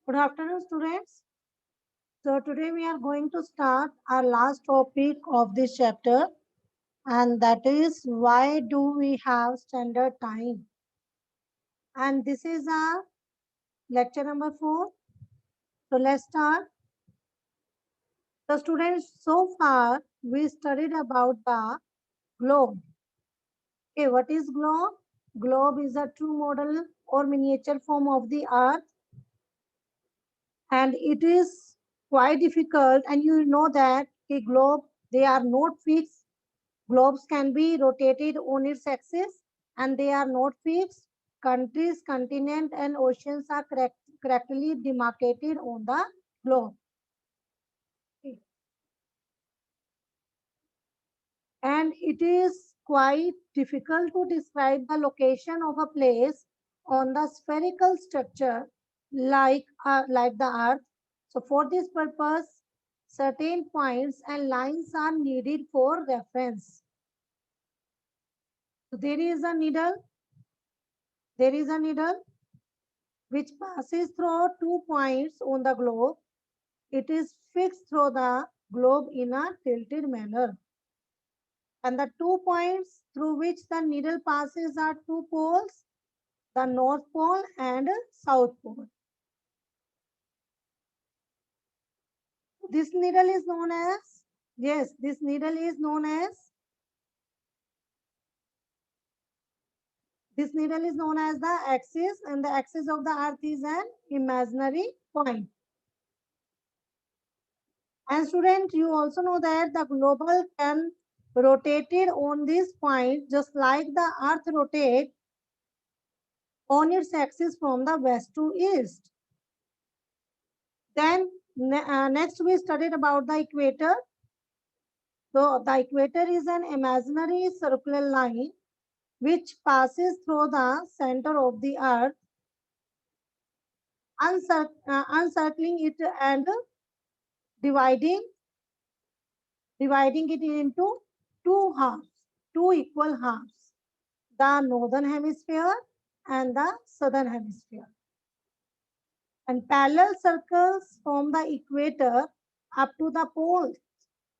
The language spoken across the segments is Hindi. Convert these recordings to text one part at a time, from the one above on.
Good afternoon, students. So today we are going to start our last topic of this chapter, and that is why do we have standard time? And this is our lecture number 4. So let's start. So students, so far we studied about the globe. Okay, what is globe? Globe is a true model or miniature form of the earth, and it is quite difficult, and you know that a globe, they are not fixed. Globes can be rotated on its axis and they are not fixed. Countries, continent and oceans are correctly demarcated on the globe. And it is quite difficult to describe the location of a place on the spherical structure like the earth. So for this purpose, certain points and lines are needed for reference. So there is a needle which passes through 2 points on the globe. It is fixed through the globe in a tilted manner. And the 2 points through which the needle passes are 2 poles, the North Pole and South Pole. This needle is known as, yes, this needle is known as, this needle is known as the axis, and the axis of the earth is an imaginary point. And student, you also know that the global can rotated on this point just like the earth rotates on its axis from the west to east. Then next we studied about the equator. So the equator is an imaginary circular line which passes through the center of the earth, encircling it and dividing dividing it into two halves, two equal halves, the northern hemisphere and the southern hemisphere. And parallel circles from the equator up to the poles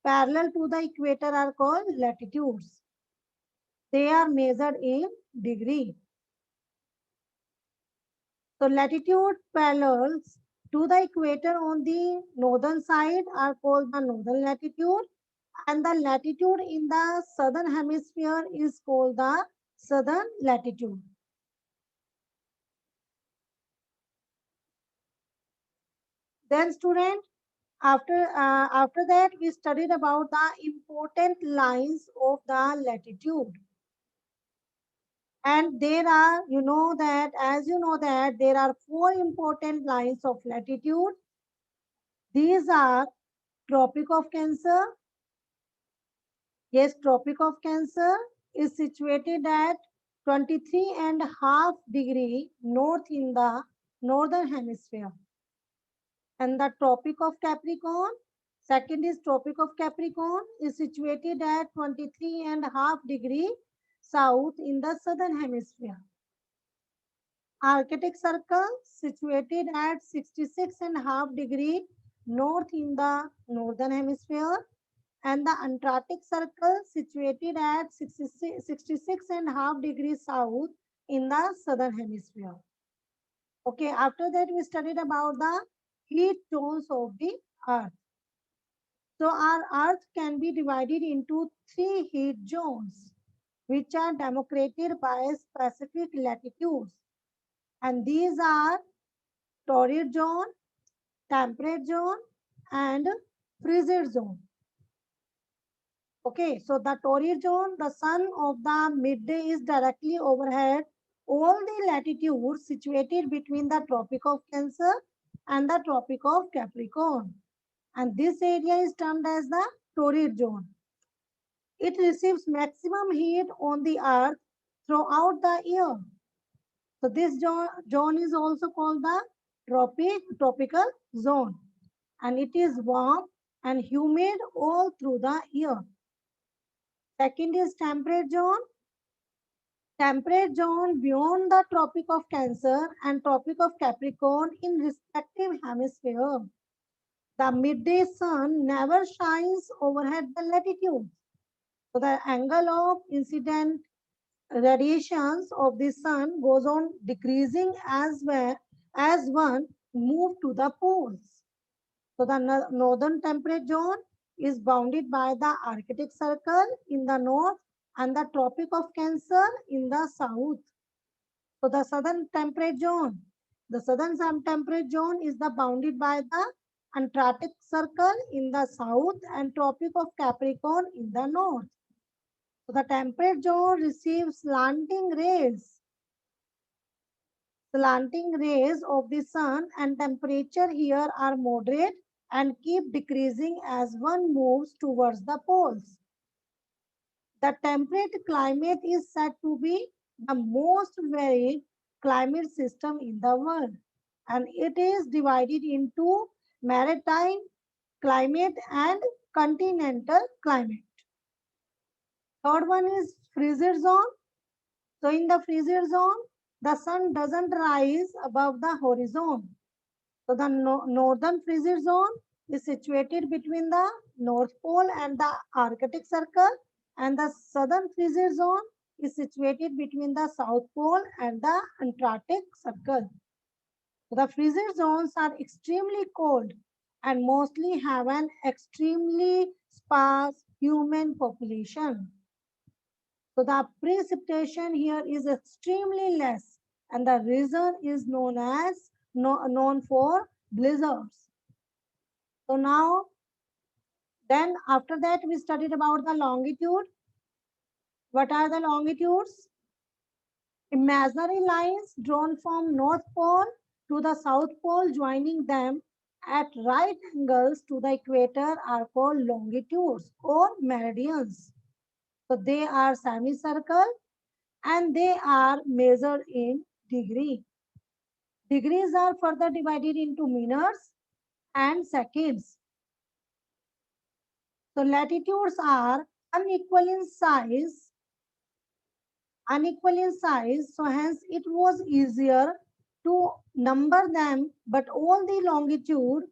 parallel to the equator are called latitudes. They are measured in degree. So latitude parallels to the equator on the northern side are called the northern latitude, and the latitude in the southern hemisphere is called the southern latitude. Then student, after that we studied about the important lines of the latitude. And there are, you know that, as you know that there are 4 important lines of latitude. These are Tropic of Cancer. Yes, Tropic of Cancer is situated at 23.5 degrees north in the northern hemisphere. And the Tropic of Capricorn, second is Tropic of Capricorn, is situated at 23.5 degrees south in the southern hemisphere. Arctic Circle situated at 66.5 degrees north in the northern hemisphere, and the Antarctic Circle situated at 66.5 degrees south in the southern hemisphere. Okay, after that we studied about the heat zones of the earth. So our earth can be divided into 3 heat zones which are demarcated by specific latitudes, and these are torrid zone, temperate zone and frigid zone. Okay, so the torrid zone, the sun of the midday is directly overhead all the latitudes situated between the Tropic of Cancer and the Tropic of Capricorn. And this area is termed as the torrid zone. It receives maximum heat on the earth throughout the year. So this zone is also called the tropical zone, and it is warm and humid all through the year. Second is temperate zone. Temperate zone beyond the Tropic of Cancer and Tropic of Capricorn in respective hemisphere. The midday sun never shines overhead the latitude. So the angle of incident radiations of the sun goes on decreasing as one move to the poles. So the northern temperate zone is bounded by the Arctic Circle in the north and the Tropic of Cancer in the south. So the southern temperate zone is the bounded by the Antarctic Circle in the south and Tropic of Capricorn in the north. So the temperate zone receives slanting rays of the sun, and temperature here are moderate and keep decreasing as one moves towards the poles. The temperate climate is said to be the most varied climate system in the world, and it is divided into maritime climate and continental climate. Third one is freezer zone. So in the freezer zone, the sun doesn't rise above the horizon. So the northern freezer zone is situated between the North Pole and the Arctic Circle, and the southern freezer zone is situated between the South Pole and the Antarctic Circle. So the freezer zones are extremely cold and mostly have an extremely sparse human population. So the precipitation here is extremely less, and the reason is known for blizzards. So now, then after that, we studied about the longitude. What are the longitudes? Imaginary lines drawn from North Pole to the South Pole, joining them at right angles to the equator, are called longitudes or meridians. So they are semicircle and they are measured in degree. Degrees are further divided into minutes and seconds. So latitudes are unequal in size, so hence it was easier to number them, but all the longitudes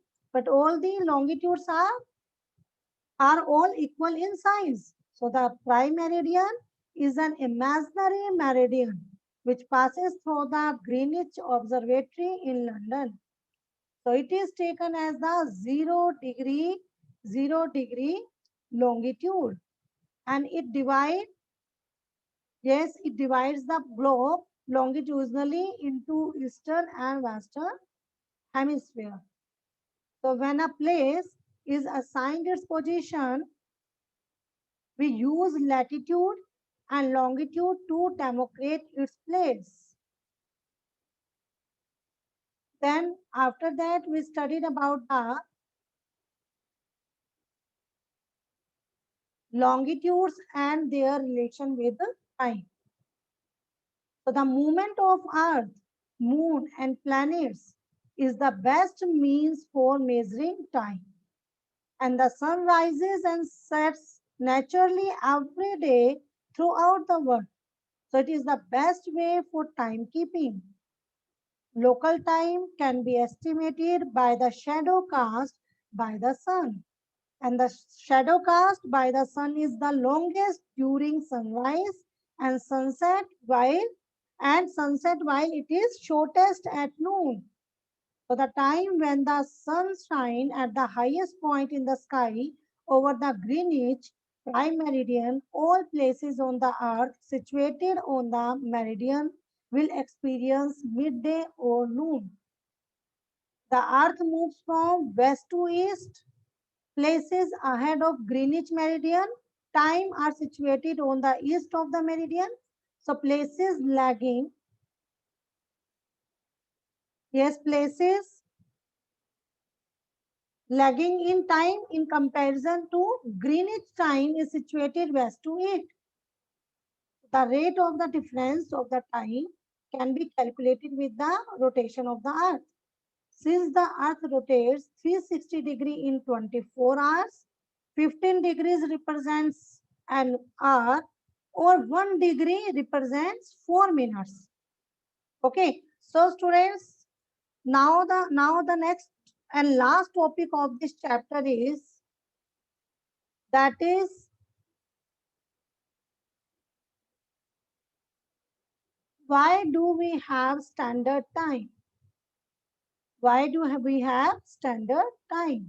are all equal in size. So the prime meridian is an imaginary meridian which passes through the Greenwich Observatory in London. So it is taken as the 0 degree longitude, and it divides the globe longitudinally into eastern and western hemisphere. So when a place is assigned its position, we use latitude and longitude to demarcate its place. Then after that, we studied about the longitudes and their relation with time. So the movement of Earth, Moon, and planets is the best means for measuring time. And the sun rises and sets naturally every day throughout the world. So it is the best way for timekeeping. Local time can be estimated by the shadow cast by the sun. And the shadow cast by the sun is the longest during sunrise and sunset while it is shortest at noon. So the time when the sun shines at the highest point in the sky over the Greenwich prime meridian, all places on the earth situated on the meridian will experience midday or noon. The earth moves from west to east. Places ahead of Greenwich meridian time are situated on the east of the meridian. So places lagging in time in comparison to Greenwich time is situated west to east. The rate of the difference of the time can be calculated with the rotation of the earth. Since the earth rotates 360 degrees in 24 hours, 15 degrees represents an hour. or 1 degree represents 4 minutes. Okay, so students, now the next and last topic of this chapter is, that is, why do we have standard time? Why do we have standard time?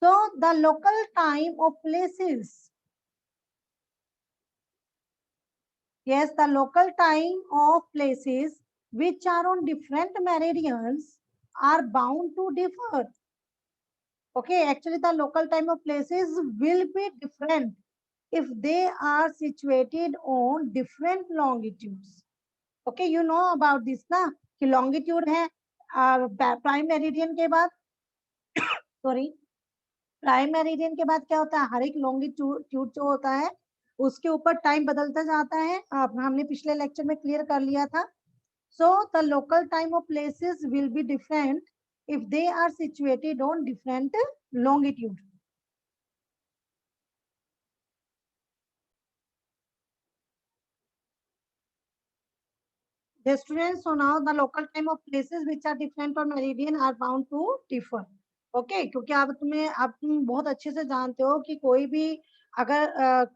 So the local time of places. Yes, the local time of places which are on different meridians are bound to differ. Okay, actually the local time of places will be different if they are situated on different longitudes. Okay, you know about this ना, कि longitude है prime meridian के बाद, सॉरी, प्राइम मेरिडियन के बाद क्या होता है, हर एक लॉन्गिट्यूड जो होता है उसके ऊपर टाइम बदलता जाता है। अब हमने पिछले लेक्चर में क्लियर कर लिया था। So the local time of places will be different if they are situated on different longitude. The students, so now the local time of places which are different on meridian are bound to differ. Okay, क्योंकि अब तुम बहुत अच्छे से जानते हो कि कोई भी अगर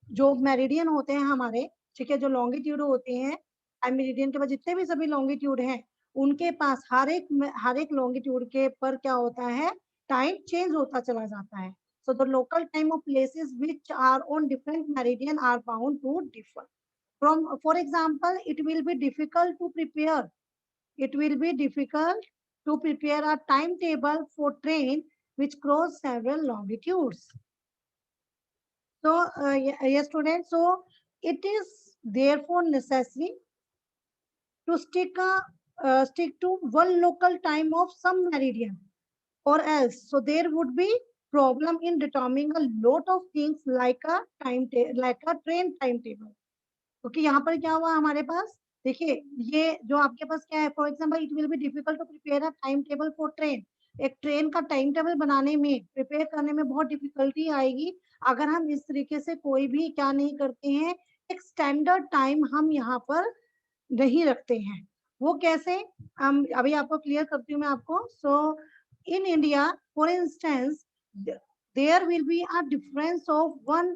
जो मेरिडियन होते हैं हमारे, ठीक है, जो लॉन्गिट्यूड होते हैं, टाइम मेरिडियन के बाद जितने भी सभी लॉन्गिट्यूड हैं, उनके पास हर एक लॉन्गिट्यूड के पर क्या होता है, टाइम चेंज होता चला जाता है। So the local time of places which are on different meridian are bound to differ. For example, it will be difficult to prepare. It will be difficult to prepare a timetable for train which cross several longitudes. So, yes, students. So, it is therefore necessary to stick to one local time of some meridian, or else, so there would be problem in determining a lot of things like a train timetable. क्योंकि यहाँ पर क्या हुआ हमारे पास, देखिए ये जो आपके पास क्या है, for example it will be difficult to prepare a time table for train. एक ट्रेन का टाइम टेबल बनाने में, प्रिपेयर करने में बहुत डिफिकल्टी आएगी अगर हम इस तरीके से कोई भी क्या नहीं करते हैं, एक स्टैंडर्ड टाइम हम यहाँ पर नहीं रखते हैं। वो कैसे, हम अभी आपको क्लियर करती हूँ मैं आपको। So in India for instance there will be a difference of one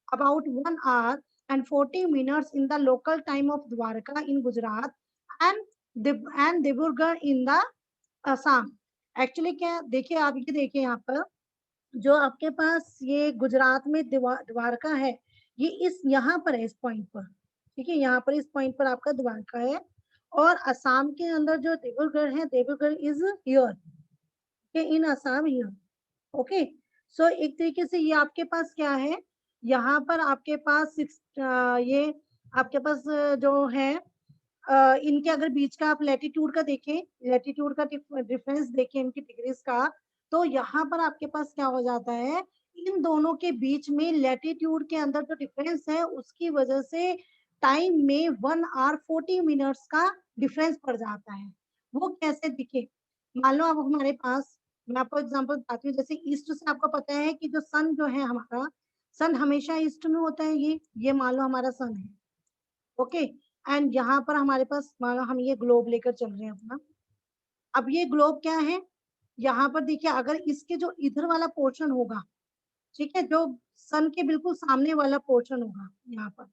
about 1 hour and 40 minutes in the local time of Dwarka in Gujarat and Dibrugarh in the Assam. Actually क्या, देखिए आप ये देखिए यहाँ पर जो आपके पास ये गुजरात में द्वारका है, ये इस यहाँ पर है, इस पॉइंट पर, ठीक है, यहाँ पर इस पॉइंट पर आपका द्वारका है। और असम के अंदर जो देवगढ़ है, Deogarh is here in Assam here. Okay, so एक तरीके से ये आपके पास क्या है, यहाँ पर आपके पास ये आपके पास जो है इनके अगर बीच का आप लैटिट्यूड का देखें, लैटिट्यूड का डिफरेंस देखें इनकी डिग्रीज का, तो यहाँ पर आपके पास क्या हो जाता है, इन दोनों के बीच में लैटिट्यूड के अंदर जो डिफरेंस है उसकी वजह से टाइम में 1 hour 40 minutes का डिफरेंस पड़ जाता है। वो कैसे दिखे, मान लो आप हमारे पास, मैं आपको एग्जांपल बताती हूँ, जैसे ईस्ट से आपको पता है कि जो सन जो है हमारा, सन हमेशा ईस्ट में होता है। ये मान लो हमारा सन है, ओके, एंड यहाँ पर हमारे पास मान लो हम ये ग्लोब लेकर चल रहे हैं अपना। अब ये ग्लोब क्या है, यहाँ पर देखिए अगर इसके जो इधर वाला पोर्शन होगा, ठीक है, जो सन के बिल्कुल सामने वाला पोर्शन होगा, यहाँ पर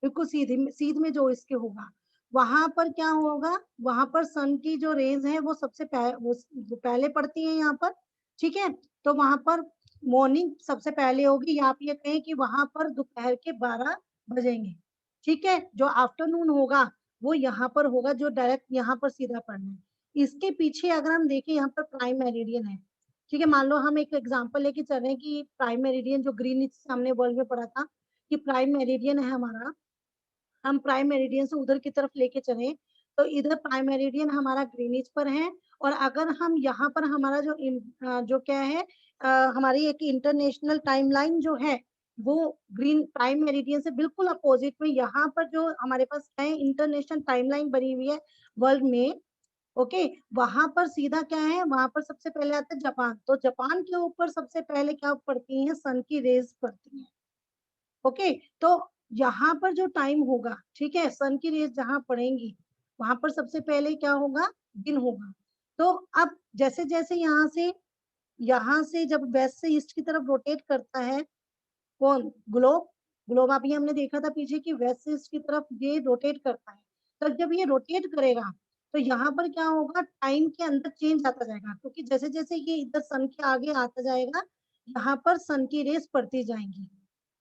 बिल्कुल सीध में जो इसके होगा, वहां पर क्या होगा, वहां पर सन की जो रेज है वो वो पहले पड़ती है यहाँ पर, ठीक है। तो वहां पर मॉर्निंग सबसे पहले होगी, या आप ये कहें कि वहां पर दोपहर के 12 बजेंगे, ठीक है। जो आफ्टरनून होगा वो यहाँ पर होगा, जो डायरेक्ट यहाँ पर सीधा पड़ना है। इसके पीछे अगर हम देखें, यहाँ पर प्राइम मेरिडियन है, ठीक है। मान लो हम एक एग्जांपल लेके चल रहे हैं कि प्राइम मेरिडियन जो ग्रीनिच हमने वर्ल्ड में पढ़ा था कि प्राइम मेरिडियन है हमारा, हम प्राइम मेरिडियन से उधर की तरफ लेके चले, तो इधर प्राइम मेरिडियन हमारा ग्रीनिच पर है। और अगर हम यहाँ पर हमारा जो क्या है, हमारी एक इंटरनेशनल टाइमलाइन जो है वो ग्रीन प्राइम मेरिडियन से बिल्कुल अपोजिट में, यहाँ पर जो हमारे पास क्या है, इंटरनेशनल टाइमलाइन बनी हुई है वर्ल्ड में, ओके। वहां पर सीधा क्या है, वहां पर सबसे पहले आता है जापान, तो जापान के ऊपर सबसे पहले क्या पड़ती है, सन की रेज पड़ती है, ओके। तो यहाँ पर जो टाइम होगा, ठीक है, सन की रेज जहाँ पड़ेंगी वहां पर सबसे पहले क्या होगा, दिन होगा। तो अब जैसे जैसे यहाँ से जब वेस्ट से ईस्ट की तरफ रोटेट करता है कौन, ग्लोब, ग्लोब अभी हमने देखा था पीछे कि वेस्ट से ईस्ट की तरफ ये रोटेट करता है। तो जब ये रोटेट करेगा तो यहाँ पर क्या होगा, टाइम के अंदर चेंज आता जाएगा, क्योंकि जैसे जैसे ये इधर सन के आगे आता जाएगा यहाँ पर सन की रेस पड़ती जाएंगी।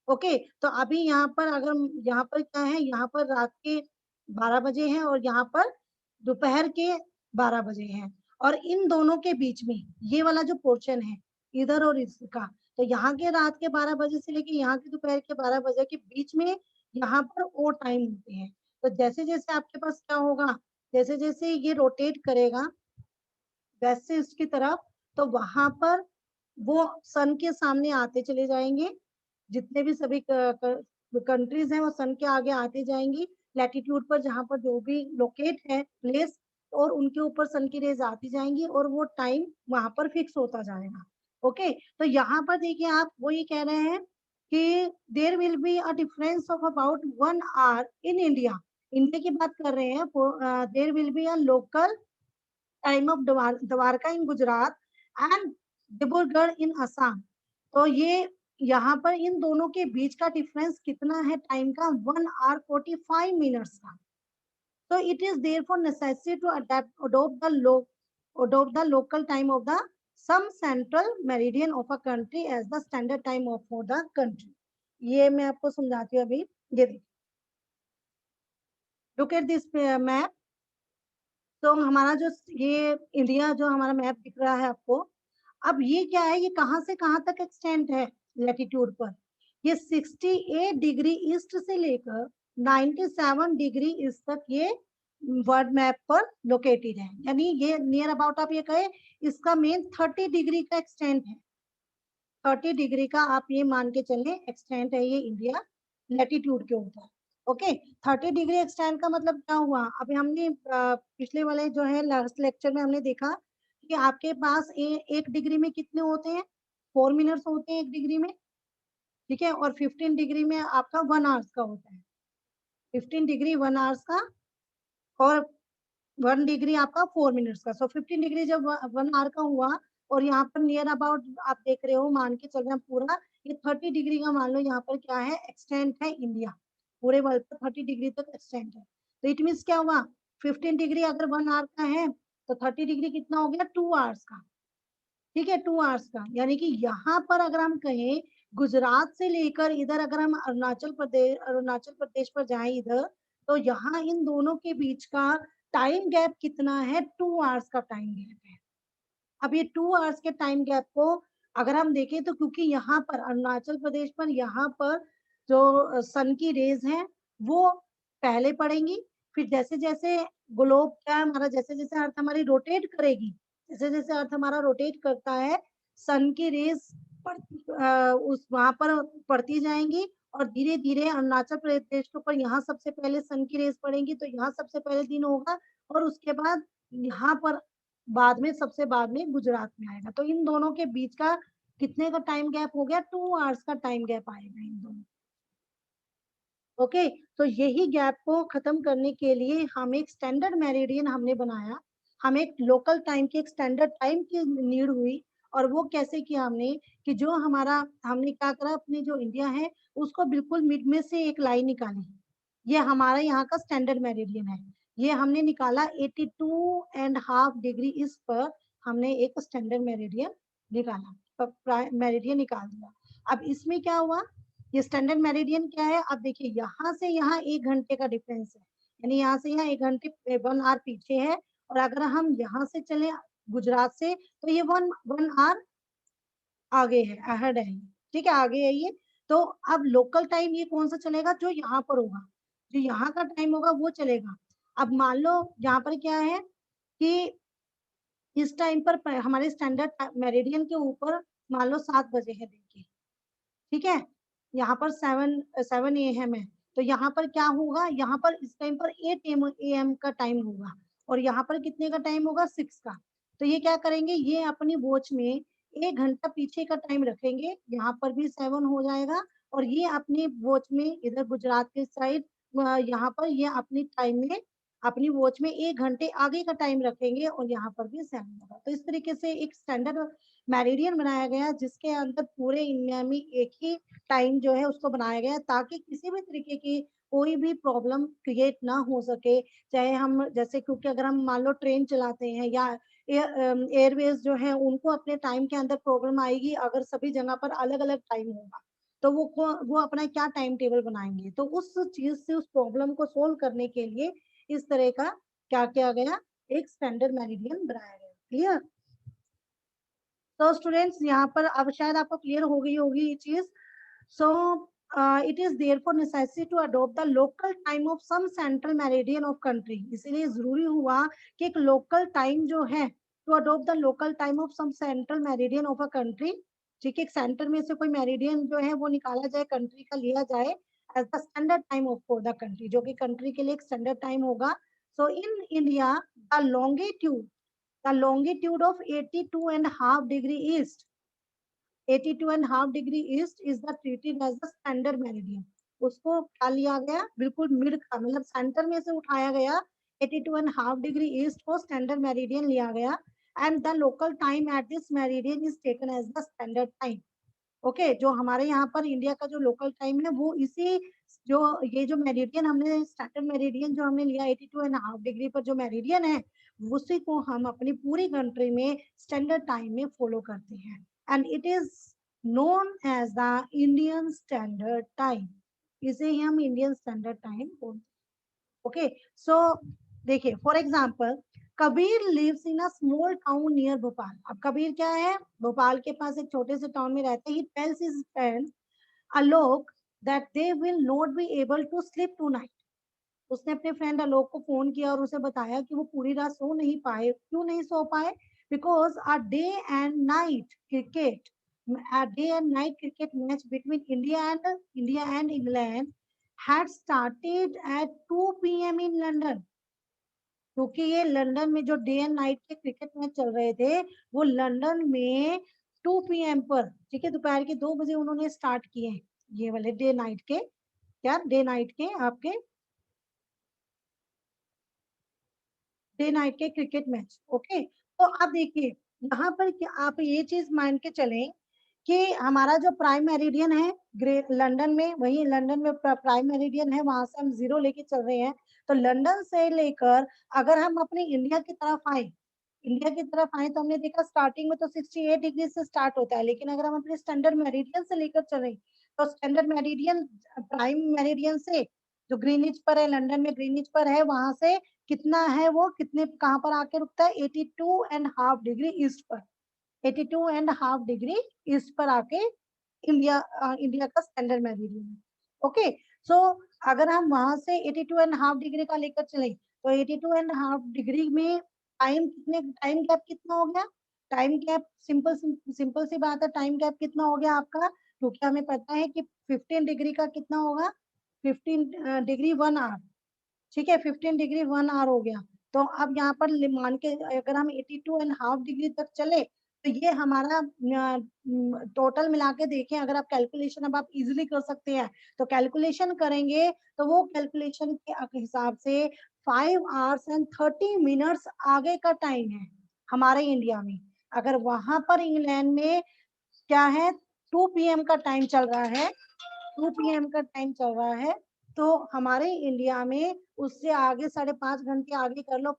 ओके, तो अभी यहाँ पर अगर यहाँ पर क्या है, यहाँ पर रात के 12 बजे हैं और यहाँ पर दोपहर के 12 बजे हैं, और इन दोनों के बीच में ये वाला जो पोर्शन है इधर और इसका, तो यहाँ के रात के 12 बजे से लेके यहाँ के दोपहर के 12 बजे के बीच में यहाँ पर वो टाइम होते हैं। तो जैसे जैसे आपके पास क्या होगा, जैसे जैसे ये रोटेट करेगा वेस्ट से ईस्ट की तरफ, तो वहां पर वो सन के सामने आते चले जाएंगे, जितने भी सभी कंट्रीज हैं वो सन के आगे आते जाएंगी लैटिट्यूड पर, जहां पर जो भी लोकेट है प्लेस, और उनके ऊपर सन की रेज आती जाएंगी और वो टाइम वहां पर फिक्स होता जाएगा। ओके, तो यहाँ पर देखिए आप वो ये कह रहे हैं कि there will be a difference of about 1 hour in India, India की बात कर रहे हैं। There will be a local time of Dwarka in Gujarat and Dibrugarh in Assam. तो ये यहाँ पर इन दोनों के बीच का डिफरेंस कितना है टाइम का, 1 hour 45 minutes का। तो it is therefore necessary to adopt the local time of the some central meridian of a country as the standard time of for the country। ये मैं आपको समझाती हूँ अभी। ये लुक एट दिस मैप। तो हमारा जो ये इंडिया जो हमारा मैप दिख रहा है आपको, अब ये क्या है, ये कहाँ से कहाँ तक एक्सटेंड है लैटिट्यूड पर, ये 68 डिग्री ईस्ट से लेकर 97 डिग्री ईस्ट तक ये वर्ल्ड मैप पर लोकेटेड है। यानी ये नियर अबाउट आप ये कहे इसका मेन 30 डिग्री का एक्सटेंड है, 30 डिग्री का आप ये मान के चले एक्सटेंड है ये इंडिया लैटिट्यूड के ऊपर। ओके, 30 डिग्री एक्सटेंड का मतलब क्या हुआ, अभी हमने पिछले वाले जो है लास्ट लेक्चर में हमने देखा कि आपके पास एक डिग्री में कितने होते हैं, 4 मिनट्स होते हैं एक डिग्री में, ठीक है, और 15 डिग्री में आपका 1 आवर्स का होता है, 15 डिग्री 1 आवर्स का, और 1 डिग्री आपका 4 मिनट्स का। सो 15 डिग्री जब 1 आवर का हुआ, और यहाँ पर नियर अबाउट आप देख रहे हो, मान के चल रहे हैं पूरा ये 30 डिग्री का मान लो यहाँ पर क्या है, एक्सटेंड है इंडिया, पूरे वर्ल्ड पर 30 डिग्री तक एक्सटेंड है। तो इट मीन्स क्या हुआ, 15 डिग्री अगर 1 आवर का है तो 30 डिग्री कितना हो गया, 2 आवर्स का, ठीक है, 2 आवर्स का। यानी कि यहाँ पर अगर हम कहें गुजरात से लेकर इधर अगर हम अरुणाचल प्रदेश पर जाएं इधर, तो यहाँ इन दोनों के बीच का टाइम गैप कितना है, 2 आवर्स का टाइम गैप है। अब ये 2 आवर्स के टाइम गैप को अगर हम देखें तो क्योंकि यहाँ पर अरुणाचल प्रदेश पर यहाँ पर जो सन की रेज हैं वो पहले पड़ेंगी, फिर जैसे जैसे ग्लोब क्या है हमारा, जैसे जैसे अर्थ हमारी रोटेट करेगी, जैसे जैसे अर्थ हमारा रोटेट करता है, सन की रेज उस वहां पर पड़ती जाएंगी, और धीरे धीरे अरुणाचल प्रदेश के ऊपर यहाँ सबसे पहले सन की रेज पड़ेंगी तो यहाँ सबसे पहले दिन होगा, और उसके बाद यहाँ पर बाद में सबसे बाद में गुजरात में आएगा। तो इन दोनों के बीच का कितने का टाइम गैप हो गया, 2 आवर्स का टाइम गैप आएगा इन दोनों। ओके, तो यही गैप को खत्म करने के लिए हम एक स्टैंडर्ड मेरिडियन हमने बनाया, हम एक लोकल टाइम की एक स्टैंडर्ड टाइम की नीड हुई। और वो कैसे किया हमने, कि जो हमारा हमने क्या करा, अपने जो इंडिया है उसको बिल्कुल मिड में से एक लाइन निकाली, ये हमारा यहाँ का स्टैंडर्ड मेरिडियन है, ये हमने निकाला 82.5 डिग्री इस पर, हमने एक स्टैंडर्ड मेरिडियन निकाला, मेरिडियन निकाल दिया। अब इसमें क्या हुआ, ये स्टैंडर्ड मेरिडियन क्या है, अब देखिए यहाँ से यहाँ 1 घंटे का डिफरेंस है, यानी यहाँ से यहाँ 1 घंटे 1 आवर पीछे है, और अगर हम यहाँ से चले गुजरात से तो ये वन आवर आगे है, अहेड है, ठीक है, आगे है ये। तो अब लोकल टाइम ये कौन सा चलेगा, जो यहाँ पर होगा, जो यहाँ का टाइम होगा वो चलेगा। अब मान लो यहाँ पर क्या है कि इस टाइम पर हमारे स्टैंडर्ड मेरिडियन के ऊपर मान लो 7 बजे है देखिए, ठीक है, यहाँ पर 7 AM है, तो यहाँ पर क्या होगा, यहाँ पर इस टाइम पर 8 AM का टाइम होगा, और यहाँ पर कितने का टाइम होगा, 6 का। तो ये क्या करेंगे, ये अपनी वॉच में 1 घंटा पीछे का टाइम रखेंगे, यहाँ पर भी 7 हो जाएगा, और ये अपनी वॉच में इधर गुजरात के साइड यहाँ पर ये अपनी टाइम में अपनी वॉच में 1 घंटे आगे का टाइम रखेंगे और यहाँ पर भी 7 होगा। तो इस तरीके से एक स्टैंडर्ड मेरिडियन बनाया गया जिसके अंदर पूरे इंडिया में एक ही टाइम जो है उसको बनाया गया ताकि किसी भी तरीके की कोई भी प्रॉब्लम क्रिएट ना हो सके। चाहे हम जैसे क्योंकि अगर हम मान लो ट्रेन चलाते हैं या एयरवेज जो है उनको अपने टाइम के अंदर प्रॉब्लम आएगी अगर सभी जगह पर अलग अलग टाइम होगा तो वो अपना क्या टाइम टेबल बनाएंगे। तो उस चीज से उस प्रॉब्लम को सोल्व करने के लिए इस तरह का क्या किया गया, एक स्टैंडर्ड मेरिडियन बनाया गया। क्लियर? तो स्टूडेंट्स यहाँ पर अब शायद आपको क्लियर हो गई होगी ये चीज। So it is therefore necessary to adopt the local time of some central meridian of country. इसीलिए जरूरी हुआ कि एक लोकल टाइम जो है to adopt the local time of some central meridian of a country. ठीक है, एक सेंटर में से कोई मेरिडियन जो है वो निकाला जाए, कंट्री का लिया जाए as the standard time of for the country, जो कि कंट्री के लिए एक स्टैंडर्ड टाइम होगा। So in India the longitude the longitude of 82.5 degree east, 82.5 degree east is the treated as the standard meridian। उसको क्या लिया गया, बिल्कुल मिड का मतलब सेंटर में से उठाया गया, 82.5 डिग्री ईस्ट को स्टैंडर्ड मेरिडियन लिया गया and the local time at this meridian is taken as the standard time. Okay, जो हमारे यहाँ पर इंडिया का जो लोकल टाइम है वो इसी जो ये जो मेरिडियन हमने स्टैंडर्ड मेरिडियन जो हमने लिया 82.5 डिग्री पर जो मेरिडियन है उसी को हम अपनी पूरी कंट्री में स्टैंडर्ड टाइम में फॉलो करते हैं and it is known as the Indian standard time. इसे ही हम इंडियन स्टैंडर्ड टाइम बोलते हैं। ओके, सो देखिए for example Kabir lives in a small town near Bhopal. अब कबीर क्या है, भोपाल के पास एक छोटे से टाउन में रहते ही tells his friend Alok that they will not be able to sleep tonight. उसने अपने फ्रेंड आलोक को फोन किया और उसे बताया कि वो पूरी रात सो नहीं पाए। क्यों नहीं सो पाए? Because a day and night cricket a day and night cricket match between India and England had started at 2 p.m. in London। क्योंकि ये लंदन में जो डे एंड नाइट के क्रिकेट मैच चल रहे थे वो लंदन में 2 p.m. पर, ठीक है, दोपहर के 2 बजे उन्होंने स्टार्ट किए हैं ये वाले डे नाइट के, क्या डे नाइट के आपके डे नाइट के क्रिकेट मैच। ओके, तो आप देखिए यहाँ पर क्या आप ये चीज मान के चलें कि हमारा जो प्राइम मेरिडियन है ग्रेट लंदन में, वही लंदन में प्राइम मेरिडियन है, वहां से हम 0 लेके चल रहे हैं। तो लंदन से लेकर अगर हम अपनी इंडिया की तरफ आए, इंडिया की तरफ आए तो हमने देखा स्टार्टिंग में तो 68 डिग्री से स्टार्ट होता है, लेकिन अगर हम अपने स्टैंडर्ड मेरिडियन से लेकर चले तो स्टैंडर्ड मेरिडियन प्राइम मेरिडियन से जो ग्रीनिच पर है, लंदन में ग्रीनिच पर है, वहां से कितना है वो, कितने कहाँ पर आके रुकता है, 82.5 डिग्री ईस्ट पर, 82.5 डिग्री ईस्ट पर आके इंडिया इंडिया का स्टैंडर्ड मेरिडियन है। ओके, सो अगर हम वहां से 82.5 डिग्री का लेकर चले तो 82.5 डिग्री में टाइम गैप कितना हो गया, टाइम गैप सिंपल सिंपल सी बात है, टाइम गैप कितना हो गया आपका, क्योंकि हमें पता है कि 15 डिग्री का कितना होगा, 15 डिग्री 1 आवर। ठीक है, 15 डिग्री 1 आवर हो गया। तो अब यहाँ पर मान के अगर हम 82.5 डिग्री तक चले तो ये हमारा टोटल मिला के देखें, अगर आप कैलकुलेशन अब आप इजीली कर सकते हैं तो कैलकुलेशन करेंगे तो वो कैलकुलेशन के हिसाब से 5 hours and 30 minutes आगे का टाइम है हमारे इंडिया में। अगर वहां पर इंग्लैंड में क्या है, 2 p.m. का टाइम चल रहा है, 2 p.m. का टाइम चल रहा है, तो हमारे इंडिया में उससे आगे 5.5 घंटे आगे कर लो,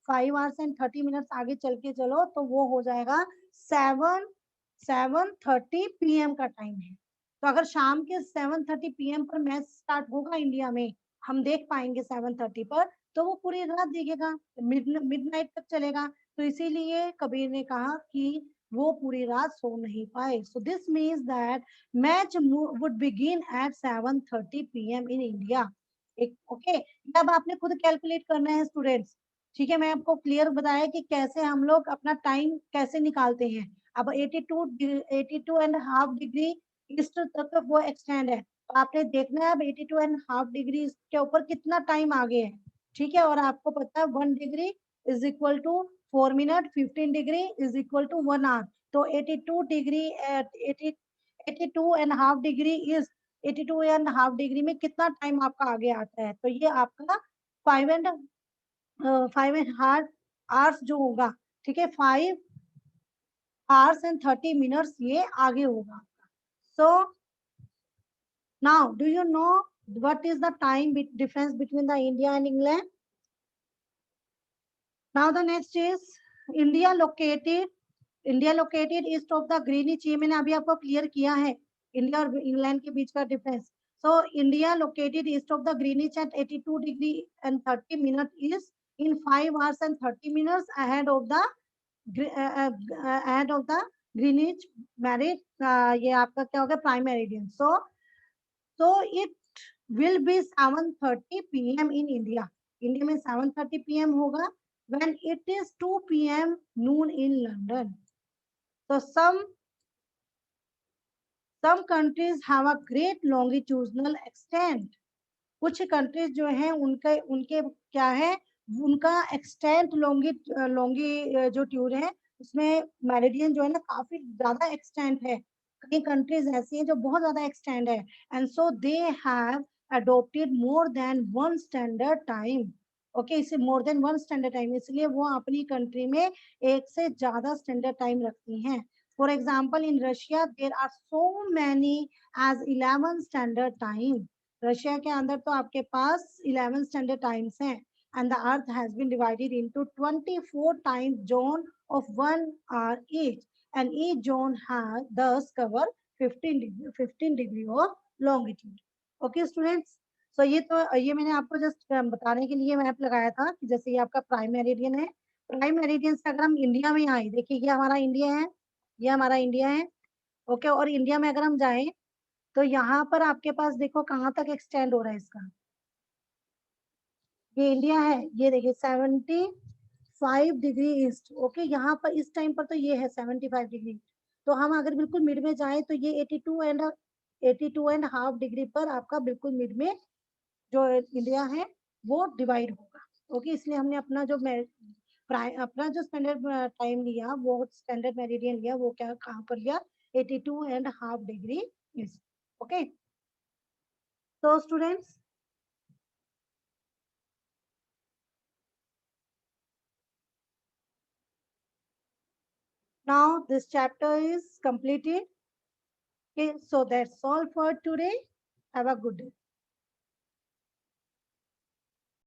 5 hours and 30 minutes आगे चल के चलो तो वो हो जाएगा 7:30 p.m. का टाइम है। तो अगर शाम के 7:30 p.m. पर मैच स्टार्ट होगा इंडिया में, हम देख पाएंगे 7:30 पर, तो वो पूरी रात देखेगा, मिड नाइट तक चलेगा। तो इसीलिए कबीर ने कहा कि वो पूरी रात सो नहीं पाए। So this means that match would begin eight 7:30 p.m. In India. एक ओके, अब आपने खुद कैलकुलेट करना है स्टूडेंट्स। ठीक है, मैं आपको क्लियर बताया कि कैसे हम लोग अपना टाइम कैसे निकालते हैं। अब 82.5 डिग्री ईस्ट तक वो एक्सटेंड है, तो आपने देखना है अब 82.5 डिग्री के ऊपर कितना टाइम आगे है। ठीक है, और आपको पता है 1 degree is equal to 4 minute, 15 degree is equal to 1 hour. तो 82 डिग्री 82.5 डिग्री इज 82.5 डिग्री में कितना टाइम आपका आगे आता है? तो ये आपका 5.5 आवर्स जो होगा, ठीक है, 5 hours and 30 minutes ये आगे होगा। So now do you know what is the time difference between the India and England? Now the next is India located east of the Greenwich. ये मैंने अभी आपको क्लियर किया है इंडिया और इंग्लैंड के बीच का difference. So India located east of the Greenwich at 82 degree and 30 minute is in 5 hours and 30 minutes ahead of the Greenwich meridian. ये आपका क्या होगा? Prime meridian. So it will be 7:30 PM in India. India में 7:30 PM होगा when it is 2 PM noon in London. So some countries have a great longitudinal extent. कुछ कंट्रीज जो हैं उनके उनके क्या है, उनका एक्सटेंट लॉन्गी जो ट्यूर है उसमें मेरिडियन जो है ना काफी ज्यादा एक्सटेंट है। कई कंट्रीज ऐसी हैं जो बहुत ज्यादा एक्सटेंड है and so they have adopted more than one standard time. Okay, इसे more than one standard time, इसलिए वो अपनी कंट्री में एक से ज्यादा स्टैंडर्ड टाइम रखती हैं। For example in Russia there are so many as 11 standard time. Russia के अंदर तो आपके पास 11 स्टैंडर्ड टाइम्स हैं and the earth has been divided into 24 time zone of 1 hour each and each zone has thus cover 15 degree of longitude. Okay students, so ये मैंने आपको जस्ट बताने के लिए मैप लगाया था कि जैसे ये आपका प्राइम मेरिडियन है। प्राइम मेरिडियन से अगर हम इंडिया में आए, देखिए ये हमारा इंडिया है, ये हमारा इंडिया है। ओके, और इंडिया में अगर हम जाएं तो यहाँ पर आपके पास देखो कहाँ तक एक्सटेंड हो रहा है इसका। ये इंडिया है, ये देखिए 75 डिग्री ईस्ट। ओके, यहाँ पर इस टाइम पर तो ये है 75 डिग्री। तो हम अगर बिल्कुल मिड में जाए तो ये 82.5 डिग्री पर आपका बिल्कुल मिड में जो इंडिया है वो डिवाइड होगा। ओके, इसलिए हमने अपना जो स्टैंडर्ड टाइम लिया, वो स्टैंडर्ड मेरिडियन लिया, वो क्या कहाँ पर लिया? 82.5 degree east. Okay, so students, now this chapter is completed. Okay, so that's all for today. Have a good day.